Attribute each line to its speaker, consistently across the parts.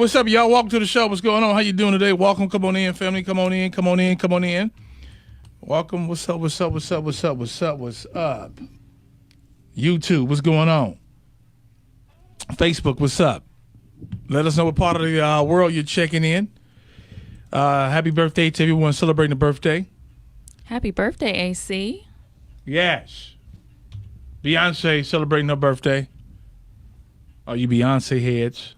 Speaker 1: what's up, y'all? Welcome to the show. What's going on? How you doing today? Welcome. Come on in, family. Come on in. Come on in. Come on in. Welcome. What's up? What's up? What's up? What's up? What's up? What's up? YouTube. What's going on? Facebook. What's up? Let us know what part of the world you're checking in. Happy birthday to everyone celebrating a birthday.
Speaker 2: Happy birthday, AC.
Speaker 1: Yes. Beyonce celebrating her birthday. Are you Beyonce heads?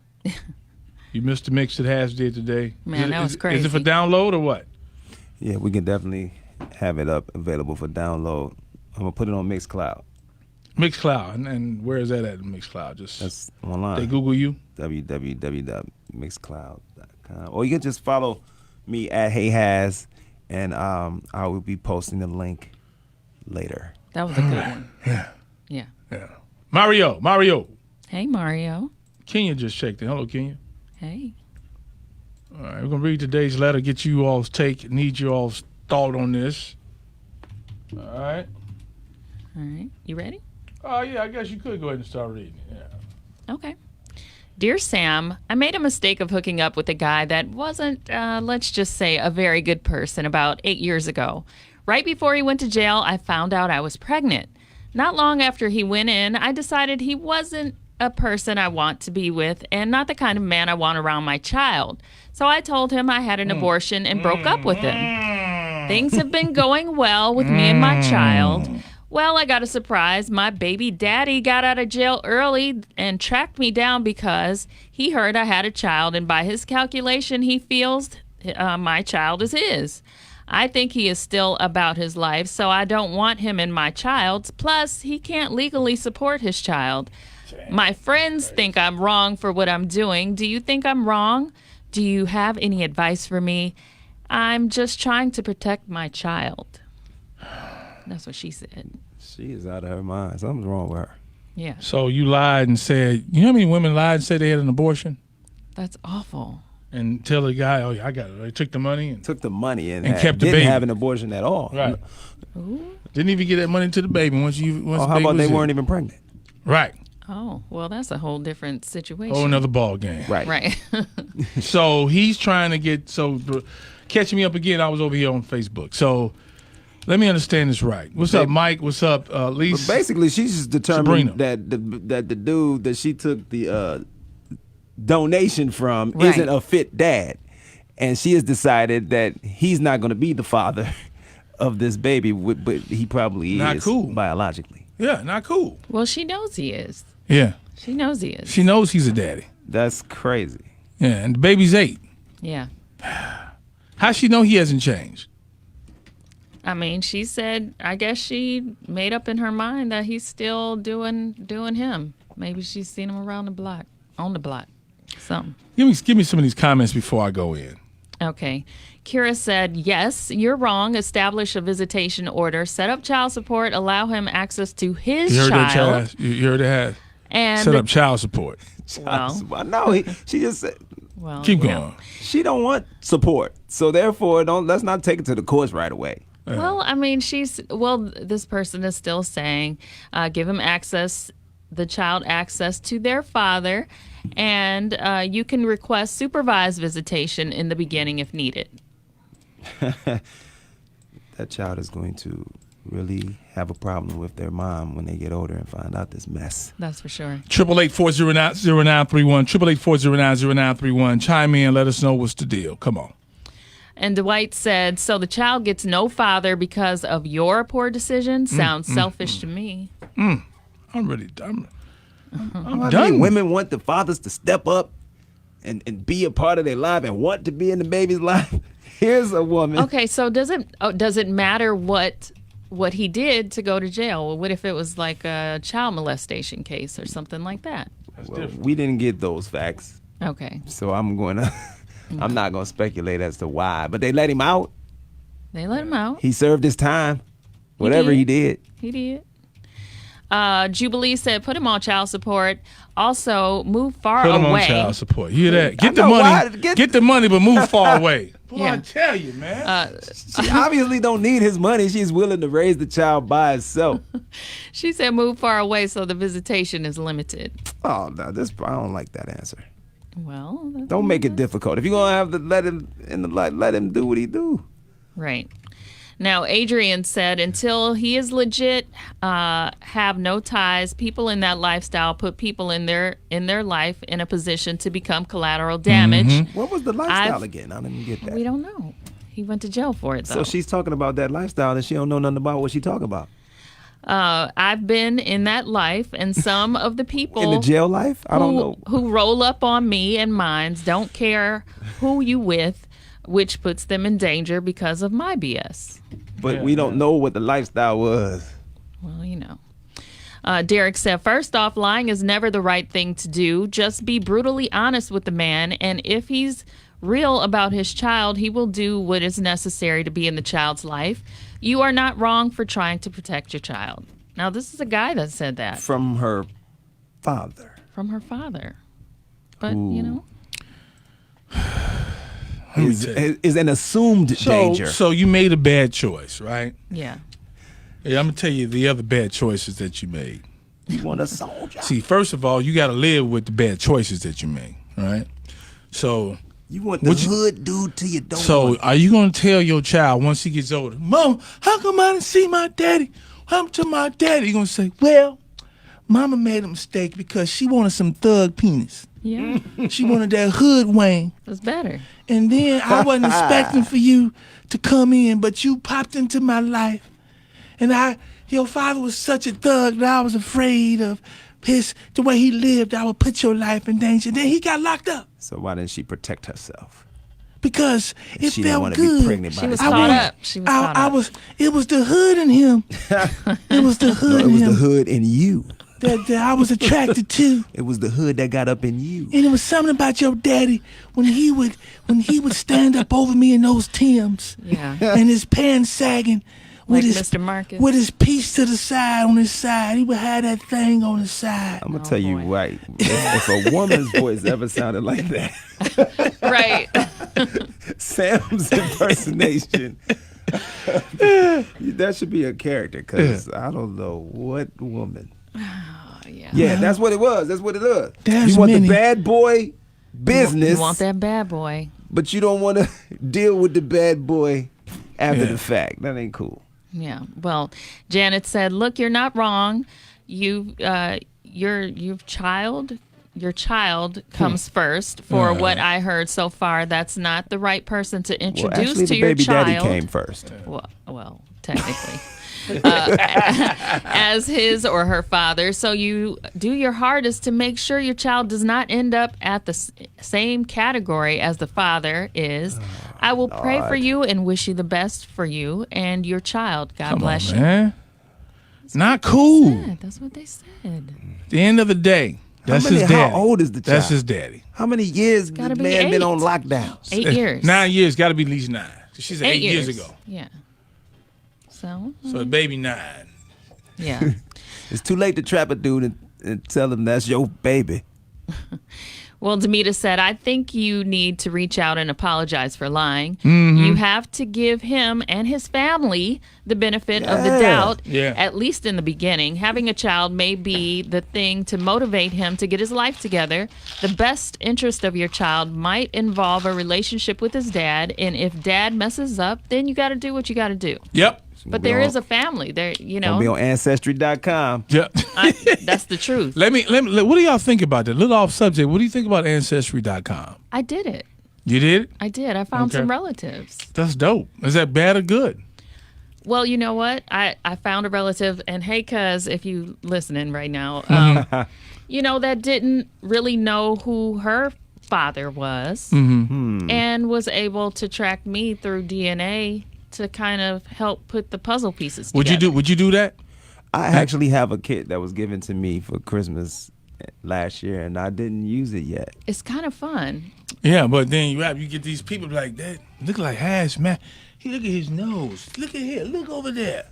Speaker 1: You missed the mix that Has did today.
Speaker 2: Man, that was crazy.
Speaker 1: Is it for download or what?
Speaker 3: Yeah, we can definitely have it up available for download. I'm going to put it on Mixcloud.
Speaker 1: Mixcloud. And where is that at, Mixcloud?
Speaker 3: That's online.
Speaker 1: They Google you?
Speaker 3: www.mixcloud.com. Or you can just follow me at HeyHaz, and I will be posting the link later.
Speaker 2: That was a good one.
Speaker 1: Yeah.
Speaker 2: Yeah.
Speaker 1: Mario.
Speaker 2: Hey, Mario.
Speaker 1: Kenya just checked in. Hello, Kenya.
Speaker 2: Hey.
Speaker 1: All right, we're going to read today's letter, get you all's take, need you all's thought on this. All right.
Speaker 2: All right. You ready?
Speaker 1: Oh, yeah, I guess you could go ahead and start reading it. Yeah.
Speaker 2: Okay. Dear Sam, I made a mistake of hooking up with a guy that wasn't, let's just say, a very good person about 8 years ago. Right before he went to jail, I found out I was pregnant. Not long after he went in, I decided he wasn't a person I want to be with and not the kind of man I want around my child. So I told him I had an abortion and broke up with him. Things have been going well with me and my child. Well, I got a surprise. My baby daddy got out of jail early and tracked me down because he heard I had a child, and by his calculation, he feels my child is his. I think he is still about his life, so I don't want him in my child's. Plus, he can't legally support his child. My friends think I'm wrong for what I'm doing. Do you think I'm wrong? Do you have any advice for me? I'm just trying to protect my child. That's what she said.
Speaker 3: She is out of her mind. Something's wrong with her.
Speaker 2: Yeah.
Speaker 1: So you lied and said, you know how many women lied and said they had an abortion?
Speaker 2: That's awful.
Speaker 1: And tell the guy, oh, yeah, I got it. They took the money. And
Speaker 3: kept the
Speaker 1: kept the
Speaker 3: didn't
Speaker 1: baby.
Speaker 3: have an abortion at all.
Speaker 1: Right.
Speaker 2: Ooh.
Speaker 1: Didn't even get that money to the baby once
Speaker 3: how about they weren't even pregnant?
Speaker 1: Right.
Speaker 2: Oh, well, that's a whole different situation.
Speaker 1: Oh, another ball game.
Speaker 2: Right.
Speaker 1: So he's trying to get, catching me up again, I was over here on Facebook. So let me understand this right. What's up, Mike? What's up, Lisa?
Speaker 3: But basically, she's just determined
Speaker 1: Sabrina.
Speaker 3: that the dude that she took the donation from isn't a fit dad. And she has decided that he's not going to be the father of this baby, but he probably
Speaker 1: Not
Speaker 3: is
Speaker 1: cool.
Speaker 3: biologically.
Speaker 1: Yeah, not cool.
Speaker 2: Well, she knows he is.
Speaker 1: Yeah.
Speaker 2: She knows he is.
Speaker 1: She knows he's a daddy.
Speaker 3: That's crazy.
Speaker 1: Yeah, and the baby's 8.
Speaker 2: Yeah.
Speaker 1: How she know he hasn't changed?
Speaker 2: I mean, she said, I guess she made up in her mind that he's still doing him. Maybe she's seen him around the block, on the block, something.
Speaker 1: Give me some of these comments before I go in.
Speaker 2: Okay. Kira said, yes, you're wrong. Establish a visitation order. Set up child support. Allow him access to his
Speaker 1: You heard
Speaker 2: child.
Speaker 1: that, you heard that?
Speaker 2: And
Speaker 1: Set up child support.
Speaker 3: No, she just said,
Speaker 2: well,
Speaker 1: Keep going.
Speaker 3: she don't want support. So therefore, let's not take it to the courts right away.
Speaker 2: Well, I mean, this person is still saying, give him the child access to their father, and you can request supervised visitation in the beginning if needed.
Speaker 3: That child is going to really have a problem with their mom when they get older and find out this mess.
Speaker 2: That's for sure.
Speaker 1: 888-409-0931. 888-409-0931. Chime in. Let us know what's the deal. Come on.
Speaker 2: And Dwight said, so the child gets no father because of your poor decision? Sounds selfish to me.
Speaker 1: I'm really done. I'm
Speaker 3: I
Speaker 1: done.
Speaker 3: mean, women want the fathers to step up and be a part of their life and want to be in the baby's life. Here's a woman.
Speaker 2: Okay, so does it matter what he did to go to jail? Well, what if it was like a child molestation case or something like that?
Speaker 3: Well, we didn't get those facts.
Speaker 2: Okay.
Speaker 3: So I'm not going to speculate as to why. But they let him out.
Speaker 2: They let him out.
Speaker 3: He served his time. Whatever he did.
Speaker 2: He did. Jubilee said, put him on child support. Also, move far away.
Speaker 1: Put him on child support. You hear that? Get the money. Get the money, but move far away. Boy,
Speaker 2: Yeah.
Speaker 1: I tell you, man.
Speaker 3: She obviously don't need his money. She's willing to raise the child by herself.
Speaker 2: She said, move far away so the visitation is limited.
Speaker 3: Oh, no, I don't like that answer.
Speaker 2: Well,
Speaker 3: Don't make it difficult. If you're gonna have to let him in the light, let him do what he do.
Speaker 2: right. Now, Adrian said, until he is legit, have no ties. People in that lifestyle put people in their life in a position to become collateral damage.
Speaker 3: What was the lifestyle again? I didn't get that.
Speaker 2: We don't know. He went to jail for it, though.
Speaker 3: So she's talking about that lifestyle and she don't know nothing about what she talking about.
Speaker 2: I've been in that life, and some of the people
Speaker 3: In the jail life? I don't know.
Speaker 2: who roll up on me and mines don't care who you with, which puts them in danger because of my BS.
Speaker 3: But we don't know what the lifestyle was.
Speaker 2: Well, you know. Derek said, first off, lying is never the right thing to do. Just be brutally honest with the man, and if he's real about his child, he will do what is necessary to be in the child's life. You are not wrong for trying to protect your child. Now, this is a guy that said that.
Speaker 3: From her father.
Speaker 2: From her father. But, you know.
Speaker 3: Is an assumed danger.
Speaker 1: So you made a bad choice, right?
Speaker 2: Yeah.
Speaker 1: Yeah, I'm gonna tell you the other bad choices that you made.
Speaker 3: You want a soldier.
Speaker 1: See, first of all, you got to live with the bad choices that you made, right? So
Speaker 3: You want the hood dude till you don't
Speaker 1: So
Speaker 3: want.
Speaker 1: are you gonna tell your child once he gets older, Mom, how come I didn't see my daddy? What happened to my daddy? You're gonna say, well, Mama made a mistake because she wanted some thug penis.
Speaker 2: Yeah.
Speaker 1: She wanted that hood wang.
Speaker 2: That's better.
Speaker 1: And then I wasn't expecting for you to come in, but you popped into my life. And your father was such a thug that I was afraid of the way he lived. I would put your life in danger. Then he got locked up
Speaker 3: So why didn't she protect herself?
Speaker 1: because it
Speaker 3: She didn't
Speaker 1: felt
Speaker 3: want to
Speaker 1: good.
Speaker 3: be pregnant by
Speaker 2: She was
Speaker 3: this
Speaker 2: caught
Speaker 3: man.
Speaker 2: up. She was caught up.
Speaker 1: It was the hood in him. It was the
Speaker 3: No,
Speaker 1: hood
Speaker 3: it
Speaker 1: in
Speaker 3: was the
Speaker 1: him
Speaker 3: hood in you.
Speaker 1: that I was attracted to.
Speaker 3: It was the hood that got up in you.
Speaker 1: And it was something about your daddy when he would stand up over me in those Timbs.
Speaker 2: Yeah.
Speaker 1: And his pants sagging.
Speaker 2: Like
Speaker 1: with
Speaker 2: Mr. Marcus.
Speaker 1: With his piece to the side on his side. He would have that thing on his side.
Speaker 3: I'm gonna tell you
Speaker 2: boy.
Speaker 3: right. If a woman's voice ever sounded like that,
Speaker 2: Right.
Speaker 3: Sam's impersonation, that should be a character. Cause I don't know what woman.
Speaker 2: Yeah.
Speaker 3: Yeah, that's what it was. That's what it is.
Speaker 1: There's
Speaker 3: You want
Speaker 1: many.
Speaker 3: the bad boy business,
Speaker 2: You want that bad boy.
Speaker 3: but you don't want to deal with the bad boy after the fact. That ain't cool.
Speaker 2: Yeah. Well, Janet said, "Look, you're not wrong. Your child comes first. For what I heard so far, that's not the right person to
Speaker 3: Well,
Speaker 2: introduce
Speaker 3: actually,
Speaker 2: to
Speaker 3: the
Speaker 2: your
Speaker 3: baby
Speaker 2: child.
Speaker 3: daddy came first.
Speaker 2: Well, technically." As his or her father. So you do your hardest to make sure your child does not end up at the same category as the father is. I will pray for you and wish you the best for you and your child. God
Speaker 1: Come
Speaker 2: bless
Speaker 1: on,
Speaker 2: you.
Speaker 1: man. Not cool.
Speaker 2: Yeah, that's what they said.
Speaker 1: At the end of the day, that's his daddy.
Speaker 3: How old is the child?
Speaker 1: That's his daddy.
Speaker 3: How many years
Speaker 2: Gotta
Speaker 3: the
Speaker 2: be
Speaker 3: man been
Speaker 2: 8.
Speaker 3: on lockdown?
Speaker 2: 8 years.
Speaker 1: 9 years. Got to be at least 9. She's 8
Speaker 2: 8
Speaker 1: years ago.
Speaker 2: Yeah. So,
Speaker 1: So the baby 9.
Speaker 2: yeah.
Speaker 3: It's too late to trap a dude and tell him that's your baby.
Speaker 2: Well, Demita said, I think you need to reach out and apologize for lying.
Speaker 1: Mm-hmm.
Speaker 2: You have to give him and his family the benefit of the doubt, at least in the beginning. Having a child may be the thing to motivate him to get his life together. The best interest of your child might involve a relationship with his dad, and if dad messes up, then you got to do what you got to do.
Speaker 1: Yep.
Speaker 2: But there is a family there, you
Speaker 3: Gonna be
Speaker 2: know.
Speaker 3: on Ancestry.com.
Speaker 1: Yep.
Speaker 2: That's the truth.
Speaker 1: Let me. What do y'all think about that? A little off subject. What do you think about Ancestry.com?
Speaker 2: I did it.
Speaker 1: You did it?
Speaker 2: I did. I found some relatives.
Speaker 1: That's dope. Is that bad or good?
Speaker 2: Well, you know what? I found a relative, and hey, cuz, if you listening right now, you know, that didn't really know who her father was and was able to track me through DNA to kind of help put the puzzle pieces together.
Speaker 1: Would you do that?
Speaker 3: I actually have a kit that was given to me for Christmas last year, and I didn't use it yet.
Speaker 2: It's kind of fun.
Speaker 1: Yeah, but then you get these people like that. Look like Hash, man. He look at his nose. Look at here. Look over there.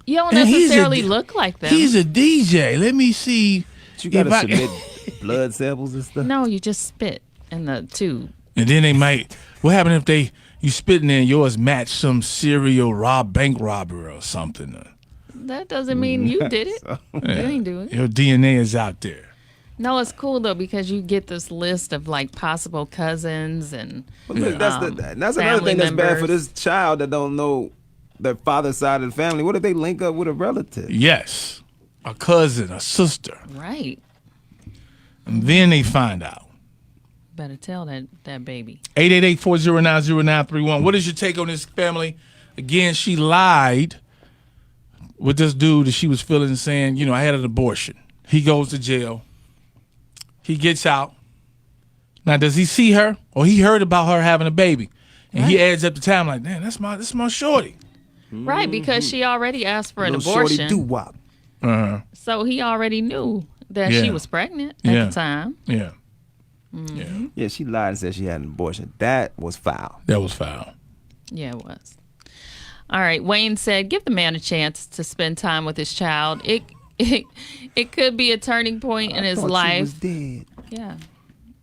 Speaker 2: You don't
Speaker 1: And he's
Speaker 2: necessarily look like them.
Speaker 1: He's a DJ. Let me see.
Speaker 3: But you gotta
Speaker 1: if I-
Speaker 3: submit blood samples and stuff.
Speaker 2: No, you just spit in the tube.
Speaker 1: And then they might. What happened if you spit in there and yours match some serial bank robber or something?
Speaker 2: That doesn't mean you did it. You ain't do it.
Speaker 1: Your DNA is out there.
Speaker 2: No, it's cool though because you get this list of like possible cousins and
Speaker 3: But look, that's another thing that's bad for this child that don't know their father's side of the family. What if they link up with a relative?
Speaker 1: Yes, a cousin, a sister,
Speaker 2: right.
Speaker 1: and then they find out.
Speaker 2: Better tell that baby.
Speaker 1: 888-409-0931. What is your take on this family? Again, she lied with this dude that she was feeling, saying, you know, I had an abortion. He goes to jail. He gets out. Now, does he see her? Or he heard about her having a baby? And he adds up the time like, damn, that's my shorty.
Speaker 2: Right, because she already asked for an
Speaker 3: Little
Speaker 2: abortion.
Speaker 3: shorty doo-wop.
Speaker 1: Uh-huh.
Speaker 2: So he already knew that
Speaker 1: Yeah.
Speaker 2: she was pregnant at the time.
Speaker 1: Yeah.
Speaker 3: Yeah, she lied and said she had an abortion. That was foul.
Speaker 1: That was foul.
Speaker 2: Yeah, it was. All right. Wayne said, give the man a chance to spend time with his child. It could be a turning point in his
Speaker 3: Thought
Speaker 2: life.
Speaker 3: she was dead.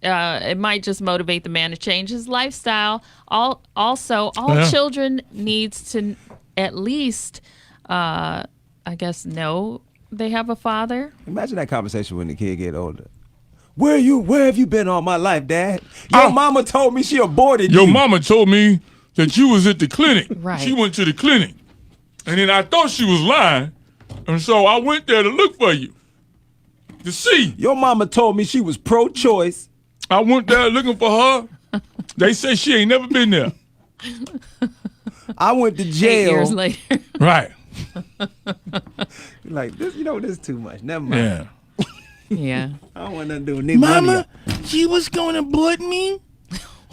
Speaker 2: Yeah. It might just motivate the man to change his lifestyle. All
Speaker 1: Yeah.
Speaker 2: children needs to at least, I guess, know they have a father.
Speaker 3: Imagine that conversation when the kid get older. Where have you been all my life, Dad? Your mama told me she aborted you.
Speaker 1: Your mama told me that you was at the clinic.
Speaker 2: Right.
Speaker 1: She went to the clinic. And then I thought she was lying. And so I went there to look for you. To see.
Speaker 3: Your mama told me she was pro-choice.
Speaker 1: I went there looking for her. They say she ain't never been there.
Speaker 3: I went to
Speaker 2: 8
Speaker 3: jail.
Speaker 2: years later.
Speaker 1: Right.
Speaker 3: Like, this is too much. Never mind.
Speaker 1: Yeah.
Speaker 2: Yeah.
Speaker 3: I don't want nothing to do with Mama,
Speaker 1: she was going to abort me?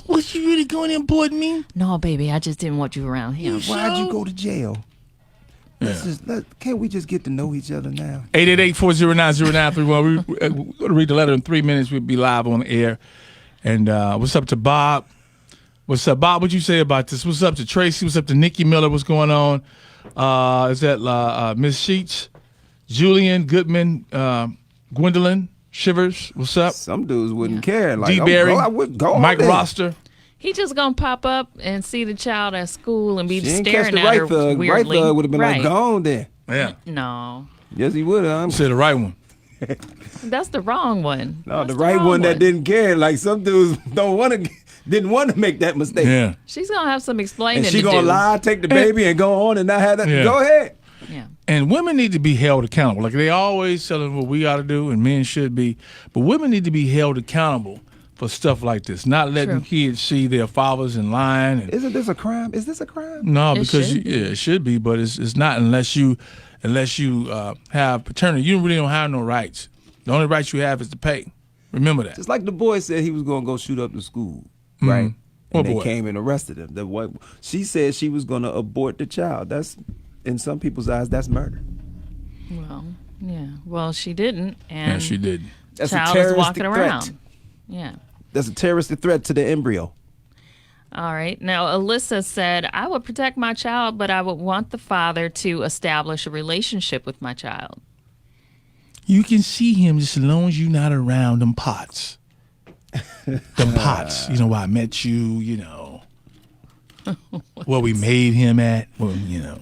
Speaker 1: Was she really going to abort me?
Speaker 2: No, baby, I just didn't want you around him.
Speaker 3: why'd you go to jail? Can't we just get to know each other now?
Speaker 1: 888-409-0931. We're going to read the letter in 3 minutes. We'll be live on the air. And what's up to Bob? What's up, Bob? What you say about this? What's up to Tracy? What's up to Nikki Miller? What's going on? Is that Miss Sheets? Julian Goodman? Gwendolyn Shivers? What's up?
Speaker 3: Some dudes wouldn't care. Like,
Speaker 1: D. Barry?
Speaker 3: I would go
Speaker 1: Mike
Speaker 3: there.
Speaker 1: Roster?
Speaker 2: He just gonna pop up and see the child at school and be
Speaker 3: She ain't catch
Speaker 2: staring
Speaker 3: the
Speaker 2: at
Speaker 3: right
Speaker 2: her
Speaker 3: thug.
Speaker 2: weirdly.
Speaker 3: Right thug would have been like, gone there.
Speaker 1: Yeah.
Speaker 2: No,
Speaker 3: Yes, he would have.
Speaker 1: Say the right one.
Speaker 2: that's the wrong one.
Speaker 3: No,
Speaker 2: That's
Speaker 3: the right
Speaker 2: wrong
Speaker 3: one that didn't care. Like, some dudes didn't want to make that mistake.
Speaker 1: Yeah.
Speaker 2: She's gonna have some explaining
Speaker 3: And she
Speaker 2: to
Speaker 3: gonna
Speaker 2: do.
Speaker 3: lie, take the baby, and go on and not have that.
Speaker 1: Yeah.
Speaker 3: Go ahead.
Speaker 2: Yeah.
Speaker 1: And women need to be held accountable. Like they always telling what we got to do, and men should be. But women need to be held accountable for stuff like this. Not letting
Speaker 2: True.
Speaker 1: kids see their fathers in line. And,
Speaker 3: Isn't this a crime? Is this a crime?
Speaker 1: no,
Speaker 2: It
Speaker 1: because
Speaker 2: should be.
Speaker 1: it should be, but it's not unless you have paternity. You really don't have no rights. The only rights you have is to pay. Remember that.
Speaker 3: Just like the boy said he was gonna go shoot up the school, right?
Speaker 1: What
Speaker 3: And they
Speaker 1: boy?
Speaker 3: came and arrested him. She said she was gonna abort the child. That's, in some people's eyes, that's murder.
Speaker 2: Well, yeah. Well, she didn't, and
Speaker 1: And she did.
Speaker 3: That's
Speaker 2: child
Speaker 3: a
Speaker 2: is
Speaker 3: terroristic
Speaker 2: walking
Speaker 3: threat.
Speaker 2: around. Yeah.
Speaker 3: That's a terroristic threat to the embryo.
Speaker 2: All right. Now, Alyssa said, I would protect my child, but I would want the father to establish a relationship with my child.
Speaker 1: You can see him just as long as you're not around them pots. Them pots. You know where I met you, you know. Where we made him at. Well, you know.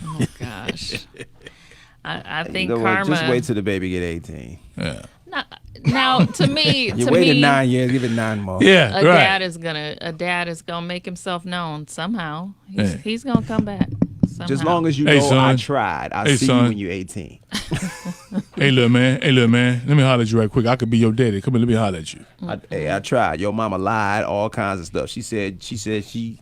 Speaker 2: Oh, gosh. I think
Speaker 3: You know what?
Speaker 2: karma.
Speaker 3: Just wait till the baby get 18.
Speaker 1: Yeah.
Speaker 2: Now, to me,
Speaker 3: You
Speaker 2: to
Speaker 3: waited
Speaker 2: me,
Speaker 3: 9 years, give it 9 more.
Speaker 1: Yeah,
Speaker 2: a
Speaker 1: right.
Speaker 2: dad is gonna make himself known somehow.
Speaker 1: Yeah.
Speaker 2: He's gonna come back. Somehow.
Speaker 3: Just long as you
Speaker 1: Hey,
Speaker 3: know
Speaker 1: son.
Speaker 3: I tried. I'll
Speaker 1: Hey,
Speaker 3: see
Speaker 1: son.
Speaker 3: you when you're 18.
Speaker 1: Hey, little man. Let me holler at you right quick. I could be your daddy. Come here, let me holler at you.
Speaker 3: I tried. Your mama lied, all kinds of stuff. She said she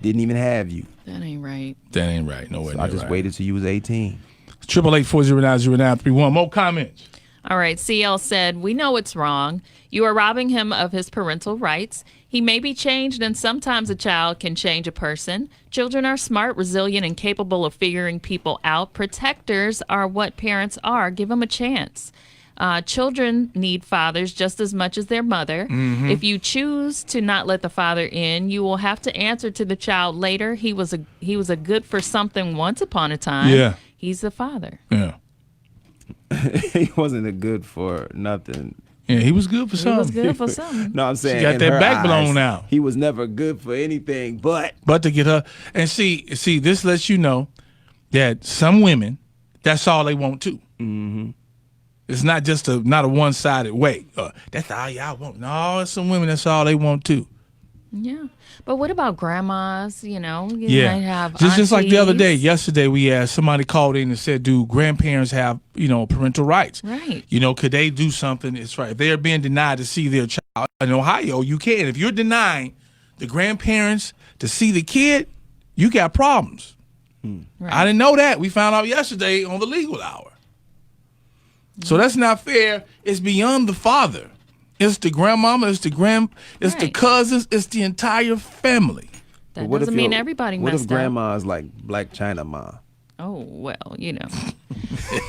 Speaker 3: didn't even have you.
Speaker 2: That ain't right.
Speaker 1: That ain't right. No way.
Speaker 3: I just waited till you was 18.
Speaker 1: 888-409-0931. More comments.
Speaker 2: All right. CL said, we know it's wrong. You are robbing him of his parental rights. He may be changed, and sometimes a child can change a person. Children are smart, resilient, and capable of figuring people out. Protectors are what parents are. Give them a chance. Children need fathers just as much as their mother. If you choose to not let the father in, you will have to answer to the child later. He was a good for something once upon a time.
Speaker 1: Yeah.
Speaker 2: He's the father.
Speaker 1: Yeah.
Speaker 3: He wasn't a good for nothing.
Speaker 1: Yeah, he was good for
Speaker 2: He was
Speaker 1: something.
Speaker 2: good for something.
Speaker 3: No, I'm saying
Speaker 1: got
Speaker 3: in
Speaker 1: that
Speaker 3: her
Speaker 1: back blown
Speaker 3: eyes,
Speaker 1: out.
Speaker 3: He was never good for anything but.
Speaker 1: But to get her, and see, this lets you know that some women, that's all they want too. Mm-hmm. It's not just not a one-sided way. That's all y'all want. No, it's some women that's all they want too.
Speaker 2: Yeah. But what about grandmas? You know, you
Speaker 1: Yeah.
Speaker 2: might have
Speaker 1: Just like the other day,
Speaker 2: aunties.
Speaker 1: yesterday, we had somebody called in and said, do grandparents have, parental rights?
Speaker 2: Right.
Speaker 1: Could they do something? It's right. If they're being denied to see their child in Ohio, you can. If you're denying the grandparents to see the kid, you got problems.
Speaker 2: Right.
Speaker 1: I didn't know that. We found out yesterday on the legal hour. So that's not fair. It's beyond the father. It's the grandmama, it's the
Speaker 2: Right.
Speaker 1: cousins, it's the entire family.
Speaker 2: That
Speaker 3: What if
Speaker 2: doesn't mean
Speaker 3: your-
Speaker 2: everybody
Speaker 3: What
Speaker 2: messed
Speaker 3: if
Speaker 2: up.
Speaker 3: grandma's like Black China Ma?
Speaker 2: Oh, well,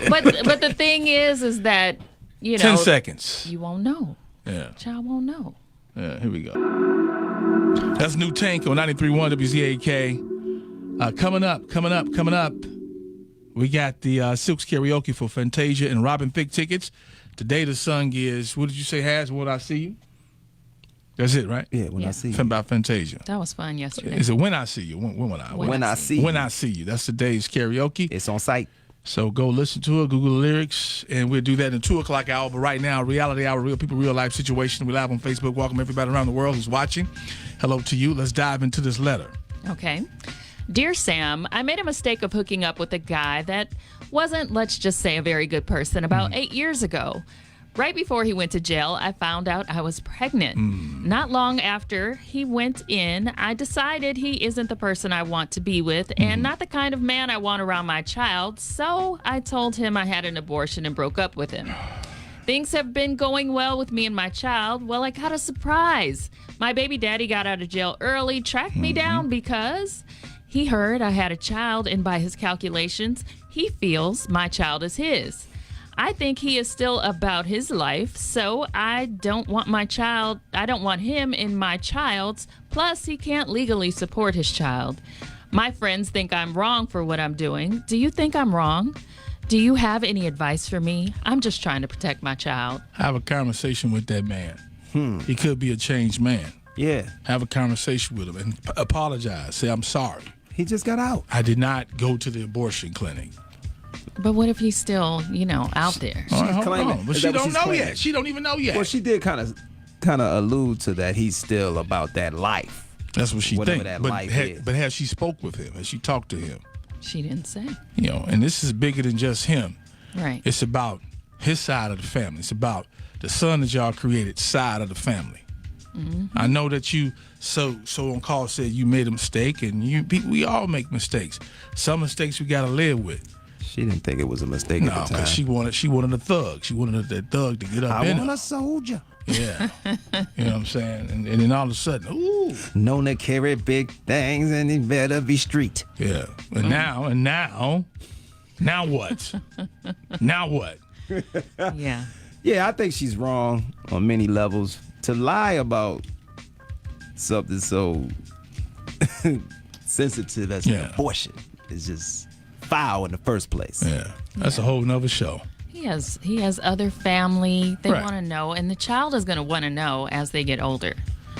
Speaker 2: but the thing is that,
Speaker 1: 10 seconds.
Speaker 2: you won't know.
Speaker 1: Yeah.
Speaker 2: Child won't know.
Speaker 1: Yeah, here we go. That's New Tank on 93.1 WZAK. Coming up. We got the Sylk's karaoke for Fantasia and Robin Thicke tickets. Today the song is, what did you say, Has? When I See You? That's it, right?
Speaker 3: Yeah, when I
Speaker 2: Yeah.
Speaker 3: see you.
Speaker 1: About Fantasia.
Speaker 2: That was fun yesterday.
Speaker 1: Is it When I See You? When
Speaker 3: When I see you.
Speaker 1: When I See You. That's today's karaoke.
Speaker 3: It's on site.
Speaker 1: So go listen to it, Google the lyrics, and we'll do that in the 2 o'clock hour. But right now, Reality Hour, Real People, Real Life Situation. We live on Facebook. Welcome everybody around the world who's watching. Hello to you. Let's dive into this letter.
Speaker 2: Okay. Dear Sam, I made a mistake of hooking up with a guy that wasn't, let's just say, a very good person about 8 years ago. Right before he went to jail, I found out I was pregnant. Not long after he went in, I decided he isn't the person I want to be with and not the kind of man I want around my child, so I told him I had an abortion and broke up with him. Things have been going well with me and my child. Well, I got a surprise. My baby daddy got out of jail early, tracked me down because he heard I had a child, and by his calculations, he feels my child is his. I think he is still about his life, so I don't want him in my child's. Plus, he can't legally support his child. My friends think I'm wrong for what I'm doing. Do you think I'm wrong? Do you have any advice for me? I'm just trying to protect my child.
Speaker 1: Have a conversation with that man. He could be a changed man.
Speaker 3: Yeah.
Speaker 1: Have a conversation with him and apologize. Say, I'm sorry.
Speaker 3: He just got out.
Speaker 1: I did not go to the abortion clinic.
Speaker 2: But what if he's still, out there?
Speaker 1: All right, hold
Speaker 3: claiming-
Speaker 1: on. But
Speaker 3: is
Speaker 1: she
Speaker 3: that what
Speaker 1: don't
Speaker 3: she's
Speaker 1: know
Speaker 3: claiming?
Speaker 1: yet. She don't even know yet.
Speaker 3: Well, she did kind of allude to that he's still about that life.
Speaker 1: That's what she
Speaker 3: whatever
Speaker 1: thinks.
Speaker 3: that life is.
Speaker 1: But has she spoke with him? Has she talked to him?
Speaker 2: She didn't say.
Speaker 1: And this is bigger than just him.
Speaker 2: Right.
Speaker 1: It's about his side of the family. It's about the son that y'all created side of the family. I know that you so on call said you made a mistake, and we all make mistakes. Some mistakes we gotta live with.
Speaker 3: She didn't think it was a mistake
Speaker 1: No,
Speaker 3: at the time.
Speaker 1: because she wanted a thug. She wanted that thug to get up
Speaker 3: I
Speaker 1: in
Speaker 3: want
Speaker 1: her.
Speaker 3: a soldier.
Speaker 1: Yeah. You know what I'm saying? And then all of a sudden, ooh.
Speaker 3: Known to carry big things, and he better be street.
Speaker 1: Yeah. And now what? Now what?
Speaker 2: Yeah.
Speaker 3: Yeah, I think she's wrong on many levels. To lie about something so sensitive as an
Speaker 1: Yeah.
Speaker 3: abortion is just foul in the first place.
Speaker 1: Yeah. That's a whole nother show.
Speaker 2: He has other family. They
Speaker 1: Right.
Speaker 2: want to know, and the child is going to want to know as they get older.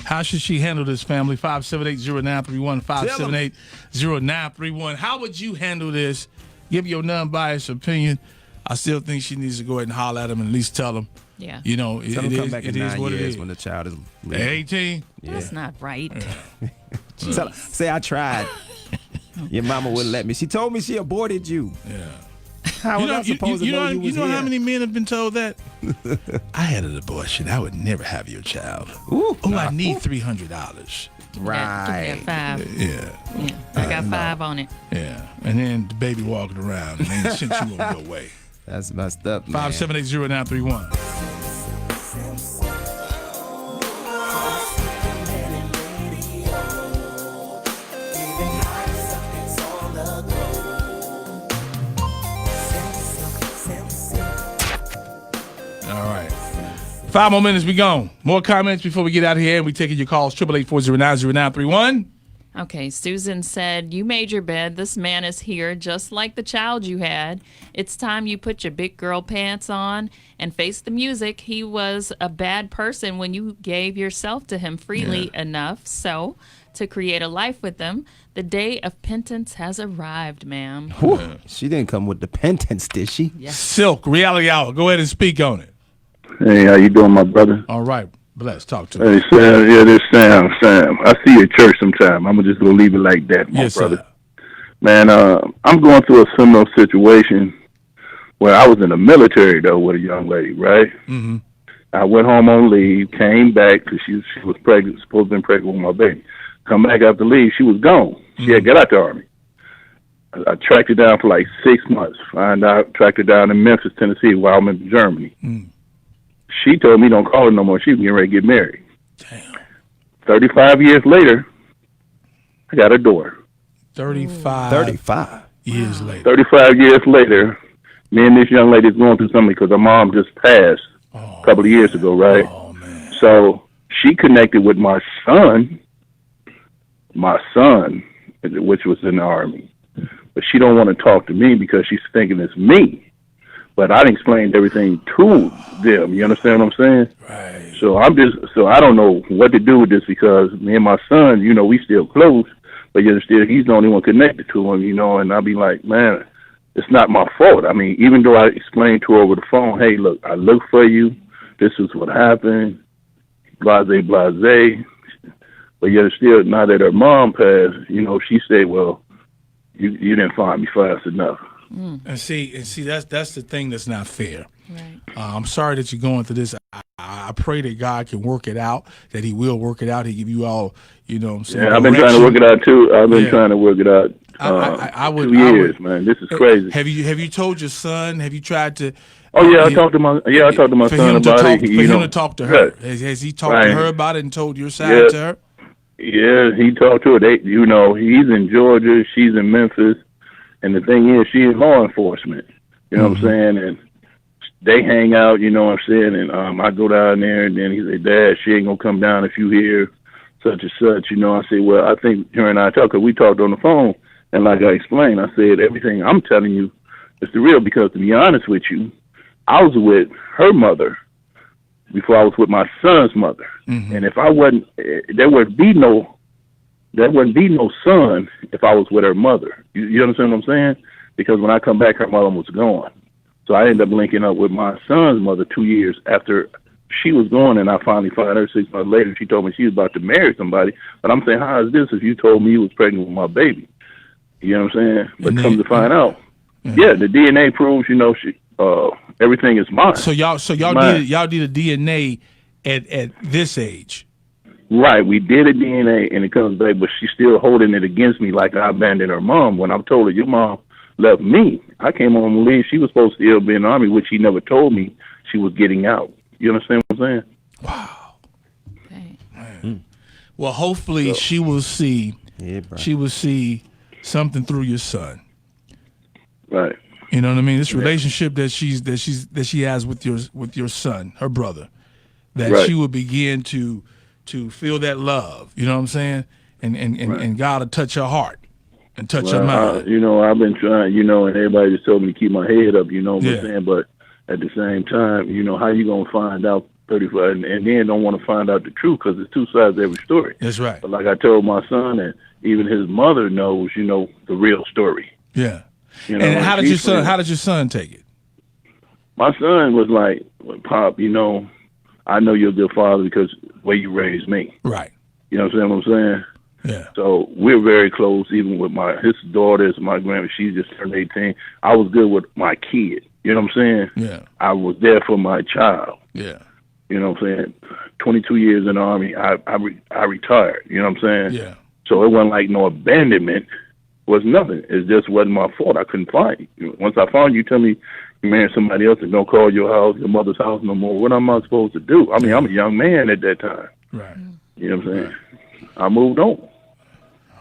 Speaker 1: How should she handle this, family? 578-0931, 578-0931. How would you handle this? Give your non-biased opinion. I still think she needs to go ahead and holler at him and at least tell him,
Speaker 2: Yeah.
Speaker 1: it
Speaker 3: Tell him come back in
Speaker 1: is
Speaker 3: 9
Speaker 1: what it
Speaker 3: years
Speaker 1: is.
Speaker 3: when the child is
Speaker 1: At 18?
Speaker 2: That's not right.
Speaker 3: Say I tried. Your mama wouldn't let me. She told me she aborted you.
Speaker 1: Yeah.
Speaker 3: How was I supposed to know you was
Speaker 1: how
Speaker 3: here?
Speaker 1: many men have been told that? I had an abortion. I would never have your child.
Speaker 3: Ooh,
Speaker 1: I need $300.
Speaker 2: Give me
Speaker 3: right.
Speaker 2: that 5.
Speaker 1: Yeah.
Speaker 2: Yeah. I got 5 on it.
Speaker 1: Yeah. And then the baby walking around and they sent you on your way.
Speaker 3: That's messed up, man.
Speaker 1: 578-0931. All right. 5 more minutes, we gone. More comments before we get out of here, and we taking your calls. 888-409-0931.
Speaker 2: Okay, Susan said, you made your bed. This man is here just like the child you had. It's time you put your big girl pants on and face the music. He was a bad person when you gave yourself to him freely enough. So to create a life with them. The day of penance has arrived, ma'am.
Speaker 3: Whew. She didn't come with the penance, did she?
Speaker 2: Yes.
Speaker 1: Sylk, Reality Hour. Go ahead and speak on it.
Speaker 4: Hey, how you doing, my brother?
Speaker 1: All right. Bless. Talk to me.
Speaker 4: Hey, Sam. Yeah, this Sam. I see you at church sometime. I'm just gonna leave it like that, my
Speaker 1: Yes,
Speaker 4: brother.
Speaker 1: sir.
Speaker 4: Man, I'm going through a similar situation where I was in the military though with a young lady, right?
Speaker 1: Mm-hmm.
Speaker 4: I went home on leave, came back because she was pregnant, supposed to be pregnant with my baby. Come back after leave, she was gone. She had got out the Army. I tracked her down for like 6 months. Tracked her down in Memphis, Tennessee, while I'm in Germany.
Speaker 1: Mm.
Speaker 4: She told me don't call her no more. She was getting ready to get married.
Speaker 1: Damn.
Speaker 4: 35 years later, I got her daughter.
Speaker 1: 35 years later.
Speaker 4: 35 years later, me and this young lady is going through something because her mom just passed a couple of years ago, right?
Speaker 1: Oh, man.
Speaker 4: So she connected with my son, which was in the Army. But she don't want to talk to me because she's thinking it's me. But I explained everything to them. You understand what I'm saying?
Speaker 1: Right.
Speaker 4: So I don't know what to do with this because me and my son, we still close, but yet still he's the only one connected to him, and I'll be like, man, it's not my fault. I mean, even though I explained to her over the phone, hey, look, I looked for you. This is what happened. Blase, blase. But yet still, now that her mom passed, she said, well, you didn't find me fast enough.
Speaker 1: And see, that's the thing that's not fair.
Speaker 2: Right.
Speaker 1: I'm sorry that you're going through this. I pray that God can work it out, that He will work it out. He give you all, what I'm saying.
Speaker 4: Yeah, I've been trying to work it out too. I've been
Speaker 1: Yeah.
Speaker 4: trying to work it out.
Speaker 1: I would,
Speaker 4: 2 years, man. This is crazy.
Speaker 1: Have you told your son? Have you tried to?
Speaker 4: Oh yeah, I talked to my
Speaker 1: for
Speaker 4: son
Speaker 1: him to
Speaker 4: about
Speaker 1: talk,
Speaker 4: it.
Speaker 1: For him to talk to her.
Speaker 4: Yeah.
Speaker 1: Has he talked
Speaker 4: Right.
Speaker 1: to her about it and told your side
Speaker 4: Yeah.
Speaker 1: to her?
Speaker 4: Yeah, he talked to her. He's in Georgia, she's in Memphis, and the thing is, she is law enforcement. You know what I'm saying? And they hang out. You know what I'm saying? And I go down there, and then he said, "Dad, she ain't gonna come down if you hear such and such." I said, "Well, I think her and I talked. Cause we talked on the phone, and like I explained, I said everything I'm telling you is the real. Because to be honest with you, I was with her mother before I was with my son's mother.
Speaker 1: Mm-hmm.
Speaker 4: And if I wasn't, there wouldn't be no son if I was with her mother. You understand what I'm saying? Because when I come back, her mother was gone. So I ended up linking up with my son's mother 2 years after she was gone, and I finally found her 6 months later. She told me she was about to marry somebody. But I'm saying, how is this if you told me you was pregnant with my baby? You know what I'm saying? But come to find out, yeah, the DNA proves, everything is mine.
Speaker 1: So y'all did a DNA at this age.
Speaker 4: Right, we did a DNA, and it comes back, but she's still holding it against me like I abandoned her mom. When I told her, your mom left me. I came home and leave. She was supposed to still be in the Army, which she never told me she was getting out. You understand what I'm saying?
Speaker 1: Wow.
Speaker 2: Okay.
Speaker 1: Well, hopefully she will see.
Speaker 3: Yeah, bro.
Speaker 1: She will see something through your son.
Speaker 4: Right.
Speaker 1: You know what I mean? This relationship that she has with your son, her brother, that
Speaker 4: Right.
Speaker 1: she will begin to feel that love. You know what I'm saying? And God will touch her heart and touch her mind.
Speaker 4: I've been trying, and everybody just told me to keep my head up, you know what
Speaker 1: Yeah.
Speaker 4: I'm saying? But at the same time, how you going to find out 35 and then don't want to find out the truth because there's two sides to every story.
Speaker 1: That's right.
Speaker 4: But like I told my son, and even his mother knows, the real story.
Speaker 1: Yeah.
Speaker 4: You
Speaker 1: And how did your son take it?
Speaker 4: My son was like, Pop, I know you're a good father because the way you raised me.
Speaker 1: Right.
Speaker 4: You know what I'm saying?
Speaker 1: Yeah.
Speaker 4: So we're very close, even with his daughters, my grandma, she just turned 18. I was good with my kid. You know what I'm saying?
Speaker 1: Yeah.
Speaker 4: I was there for my child.
Speaker 1: Yeah.
Speaker 4: You know what I'm saying? 22 years in the Army, I retired. You know what I'm saying?
Speaker 1: Yeah.
Speaker 4: So it wasn't like no abandonment. Was nothing. It just wasn't my fault. I couldn't find you. Once I found you, tell me you married somebody else and don't call your house, your mother's house no more. What am I supposed to do? I mean, I'm a young man at that time.
Speaker 1: Right.
Speaker 4: You know what I'm saying? I moved on.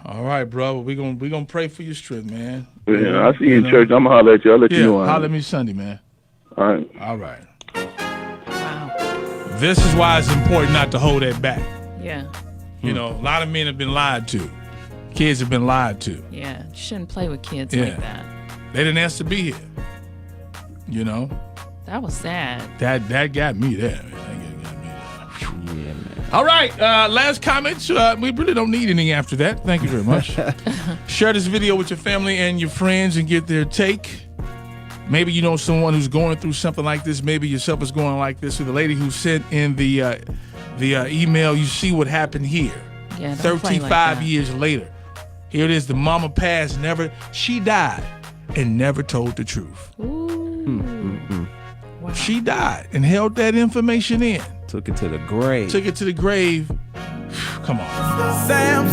Speaker 1: All right, brother. We're gonna pray for your strength, man.
Speaker 4: Yeah, I see you in church. I'm gonna holler at you. I'll let you know.
Speaker 1: Holler at me Sunday, man.
Speaker 4: All right.
Speaker 1: All right.
Speaker 2: Wow.
Speaker 1: This is why it's important not to hold that back.
Speaker 2: Yeah.
Speaker 1: A lot of men have been lied to. Kids have been lied to.
Speaker 2: Yeah. You shouldn't play with kids
Speaker 1: Yeah.
Speaker 2: like that.
Speaker 1: They didn't ask to be here.
Speaker 2: That was sad.
Speaker 1: That got me there. Man. That got me there.
Speaker 3: Yeah, man.
Speaker 1: All right, last comments. We really don't need any after that. Thank you very much. Share this video with your family and your friends and get their take. Maybe you know someone who's going through something like this. Maybe yourself is going like this. Or the lady who sent in the email, you see what happened here.
Speaker 2: Yeah, don't play
Speaker 1: 35
Speaker 2: like that.
Speaker 1: years later. Here it is. The mama passed. She died and never told the truth.
Speaker 2: Wow.
Speaker 1: She died and held that information in.
Speaker 3: Took it to the grave.
Speaker 1: Took it to the grave. Come on.
Speaker 5: Sam